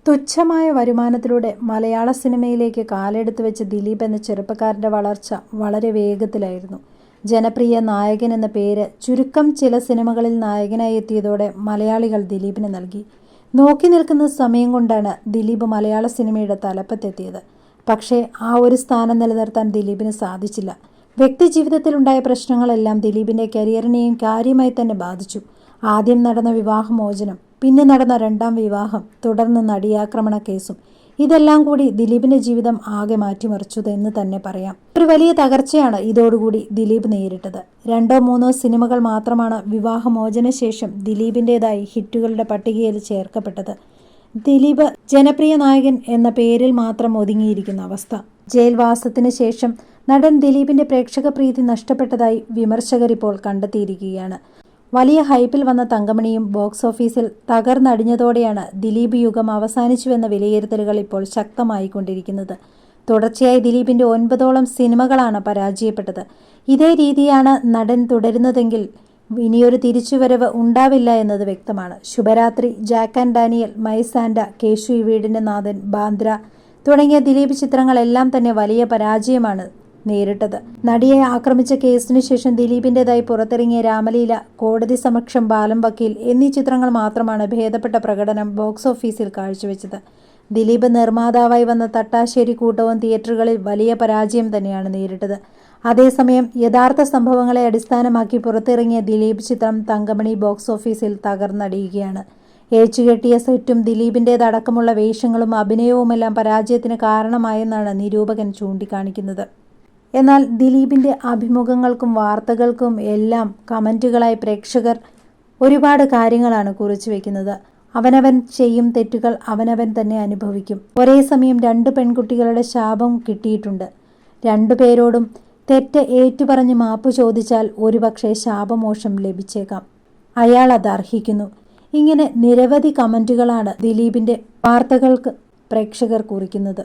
തുച്ഛമായ വരുമാനത്തിലൂടെ മലയാള സിനിമയിലേക്ക് കാലെടുത്ത് വെച്ച ദിലീപ് എന്ന ചെറുപ്പക്കാരൻ്റെ വളർച്ച വളരെ വേഗത്തിലായിരുന്നു. ജനപ്രിയ നായകൻ എന്ന പേര് ചുരുക്കം ചില സിനിമകളിൽ നായകനായി എത്തിയതോടെ മലയാളികൾ ദിലീപിന് നൽകി. നോക്കി നിൽക്കുന്ന സമയം കൊണ്ടാണ് ദിലീപ് മലയാള സിനിമയുടെ തലപ്പത്തെത്തിയത്. പക്ഷേ ആ ഒരു സ്ഥാനം നിലനിർത്താൻ ദിലീപിന് സാധിച്ചില്ല. വ്യക്തിജീവിതത്തിലുണ്ടായ പ്രശ്നങ്ങളെല്ലാം ദിലീപിൻ്റെ കരിയറിനെയും കാര്യമായി തന്നെ ബാധിച്ചു. ആദ്യം നടന്ന വിവാഹമോചനം, പിന്നെ നടന്ന രണ്ടാം വിവാഹം, തുടർന്ന് നടിയാക്രമണ കേസും, ഇതെല്ലാം കൂടി ദിലീപിന്റെ ജീവിതം ആകെ മാറ്റിമറിച്ചു എന്ന് തന്നെ പറയാം. ഒരു വലിയ തകർച്ചയാണ് ഇതോടുകൂടി ദിലീപ് നേരിട്ടത്. 2-3 സിനിമകൾ മാത്രമാണ് വിവാഹമോചന ശേഷം ദിലീപിൻ്റെതായി ഹിറ്റുകളുടെ പട്ടികയിൽ ചേർക്കപ്പെട്ടത്. ദിലീപ് ജനപ്രിയ നായകൻ എന്ന പേരിൽ മാത്രം ഒതുങ്ങിയിരിക്കുന്ന അവസ്ഥ. ജയിൽവാസത്തിന് ശേഷം നടൻ ദിലീപിന്റെ പ്രേക്ഷക പ്രീതി നഷ്ടപ്പെട്ടതായി വിമർശകർ ഇപ്പോൾ കണ്ടെത്തിയിരിക്കുകയാണ്. വലിയ ഹൈപ്പിൽ വന്ന തങ്കമണിയും ബോക്സ് ഓഫീസിൽ തകർന്നടിഞ്ഞതോടെയാണ് ദിലീപ് യുഗം അവസാനിച്ചുവെന്ന വിലയിരുത്തലുകൾ ഇപ്പോൾ ശക്തമായിക്കൊണ്ടിരിക്കുന്നത്. തുടർച്ചയായി ദിലീപിന്റെ 9ഓളം സിനിമകളാണ് പരാജയപ്പെട്ടത്. ഇതേ രീതിയാണ് നടൻ തുടരുന്നതെങ്കിൽ ഇനിയൊരു തിരിച്ചുവരവ് ഉണ്ടാവില്ല എന്നത് വ്യക്തമാണ്. ശുഭരാത്രി, Jack and Daniel, my Santa, Keshu ഈ വീടിന്റെ നാഥൻ, ബാന്ദ്ര തുടങ്ങിയ ദിലീപ് ചിത്രങ്ങളെല്ലാം തന്നെ വലിയ പരാജയമാണ് നേരിട്ടത്. നടിയെ ആക്രമിച്ച കേസിനു ശേഷം ദിലീപിൻ്റെതായി പുറത്തിറങ്ങിയ രാമലീല, കോടതി സമക്ഷം ബാലം വക്കീൽ എന്നീ ചിത്രങ്ങൾ മാത്രമാണ് ഭേദപ്പെട്ട പ്രകടനം ബോക്സ് ഓഫീസിൽ കാഴ്ചവെച്ചത്. ദിലീപ് നിർമ്മാതാവായി വന്ന തട്ടാശ്ശേരി കൂട്ടവും തിയേറ്ററുകളിൽ വലിയ പരാജയം തന്നെയാണ് നേരിട്ടത്. അതേസമയം യഥാർത്ഥ സംഭവങ്ങളെ അടിസ്ഥാനമാക്കി പുറത്തിറങ്ങിയ ദിലീപ് ചിത്രം തങ്കമണി ബോക്സ് ഓഫീസിൽ തകർന്നടിയുകയാണ്. ഏച്ചുകെട്ടിയ സെറ്റും ദിലീപിൻ്റേതടക്കമുള്ള വേഷങ്ങളും അഭിനയവുമെല്ലാം പരാജയത്തിന് കാരണമായെന്നാണ് നിരൂപകൻ ചൂണ്ടിക്കാണിക്കുന്നത്. എന്നാൽ ദിലീപിൻ്റെ അഭിമുഖങ്ങൾക്കും വാർത്തകൾക്കും എല്ലാം കമൻറ്റുകളായി പ്രേക്ഷകർ ഒരുപാട് കാര്യങ്ങളാണ് കുറിച്ചു വയ്ക്കുന്നത്. അവനവൻ ചെയ്യും തെറ്റുകൾ അവനവൻ തന്നെ അനുഭവിക്കും. ഒരേ സമയം 2 പെൺകുട്ടികളുടെ ശാപം കിട്ടിയിട്ടുണ്ട്. 2 പേരോടും തെറ്റ് ഏറ്റുപറഞ്ഞ് മാപ്പ് ചോദിച്ചാൽ ഒരുപക്ഷെ ശാപമോക്ഷം ലഭിച്ചേക്കാം. അയാൾ അത് അർഹിക്കുന്നു. ഇങ്ങനെ നിരവധി കമൻറ്റുകളാണ് ദിലീപിൻ്റെ വാർത്തകൾക്ക് പ്രേക്ഷകർ കുറിക്കുന്നത്.